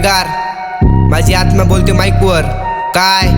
गुन्हेगार माझी आत्मा बोलते माईकवर काय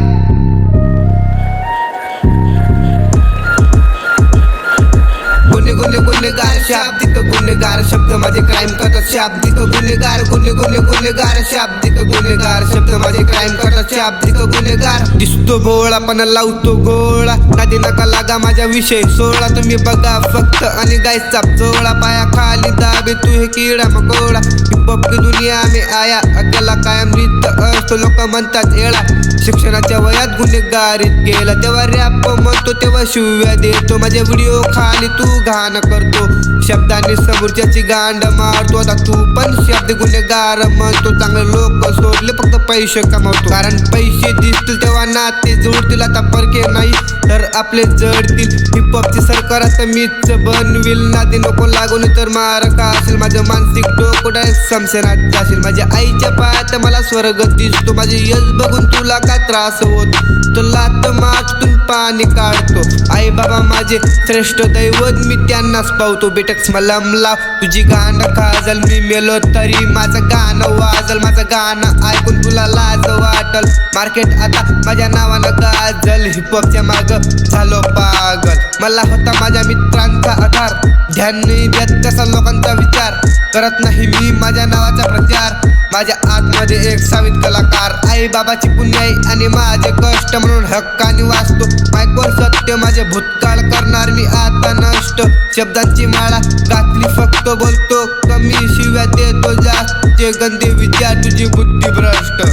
गुन्हेगार शाब्दिक गुन्हेगार शब्द माझे क्राईम करतात शाब्दिक गुन्हेगार गुन्हेगार शाब्दिक गुन्हेगार शब्द माझे क्राईम करतात शाब्दिक गुन्हेगार दिसतो भोळा पण लावतो गोळा कधी नका लागा माझ्या विषय सोळा तुम्ही बघा फक्त आणि गायचा चोळा पाया खाली दाबे तू हे किडा मकोळा हिपहॉप की दुनिया में आया अकेला कायम रित असतो लोक म्हणतात येळा शिक्षणाच्या वयात गुन्हेगारीत केला तेव्हा रॅप म्हणतो तेव्हा शिव्या देतो माझे व्हिडिओ खाली तू घाण करतो शब्दांनी समोरच्याची गांड मारतो आता तू पण शब्द गुन्हेगार म्हणतो चांगले लोक सोडले फक्त पैसे कमावतो कारण पैसे दिसतील तेव्हा नाते जोडतील आता परके नाही तर आपले जडतील हिपहॉपची सरकार आता मीच बनविल नाते नको लागून तर मार का असेल माझं मानसिक डोकं समशेनात जाशील माझ्या आईच्या पायात मला स्वर्ग दिसतो माझे यश बघून तुला काय त्रास होत तुला तर मातून पाणी काढतो आई बाबा माझे श्रेष्ठ दैवत मी त्यांनाच पावतो बेटक्स मला लाव तुझी गाणं खाजल मी मेलो तरी माझं गाणं वाजल माझं गाणं ऐकून तुला लाज वाटल मार्केट आता माझ्या नावानं गाजल हिपहॉपच्या माग झालो पागल मला होता माझ्या मित्रांचा आधार ध्यान नाही देत कसा लोकांचा विचार करत नाही मी माझ्या नावाचा प्रचार माझ्या आतमध्ये एक सावित कलाकार आई बाबाची पुण्याई आणि माझे कष्ट म्हणून हक्काने वाचतो मायकोर सत्य माझे भूतकाळ करणार मी आता नष्ट शब्दांची माळा घातली फक्त बोलतो कमी शिव्या देतो जास्त जे गंदे विचार तुझी बुद्धी भ्रष्ट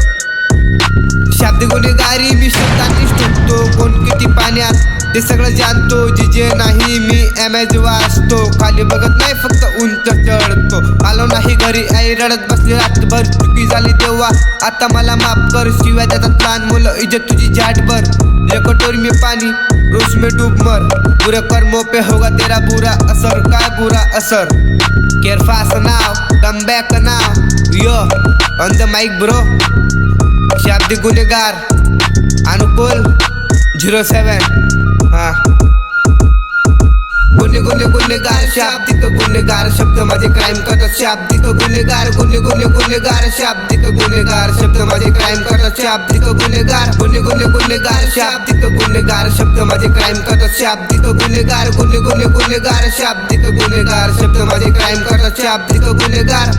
शाब्दिक गुन्हेगारी मी शब्दांनी ठोकतो कोण किती पाण्यात ते सगळं जाणतो जिजे नाही मी एमएज वाचतो खाली बघत नाही फक्त उंच चढतो आलो नाही घरी आई रडत बसली रातभर चुकी झाली तेव्हा आता मला माफ कर शिवाय देतात लहान मुलं इज्जत तुझी झाटभर लेकोटोरी में पानी रोज में डूब मर बुरे कर्मों पे होगा तेरा बुरा असर काय बुरा असर care fast now come back now yo on the mic bro शाब्दिक गुन्हेगार अनुकूल 07 हाँ गुन्हेगार शाब्दिक गुन्हेगार शब्द माझे क्राईम करतात शाब्दिक गुन्हेगार गुन्हेगार शाब्दिक गुन्हेगार शब्द माझे क्राईम करतात शाब्दिक गुन्हेगार गुन्हेगार शाब्दिक गुन्हेगार शब्द माझे क्राईम करतात शाब्दिक गुन्हेगार गुन्हेगार शाब्दिक गुन्हेगार शब्द माझे क्राईम करतात शाब्दिक गुन्हेगार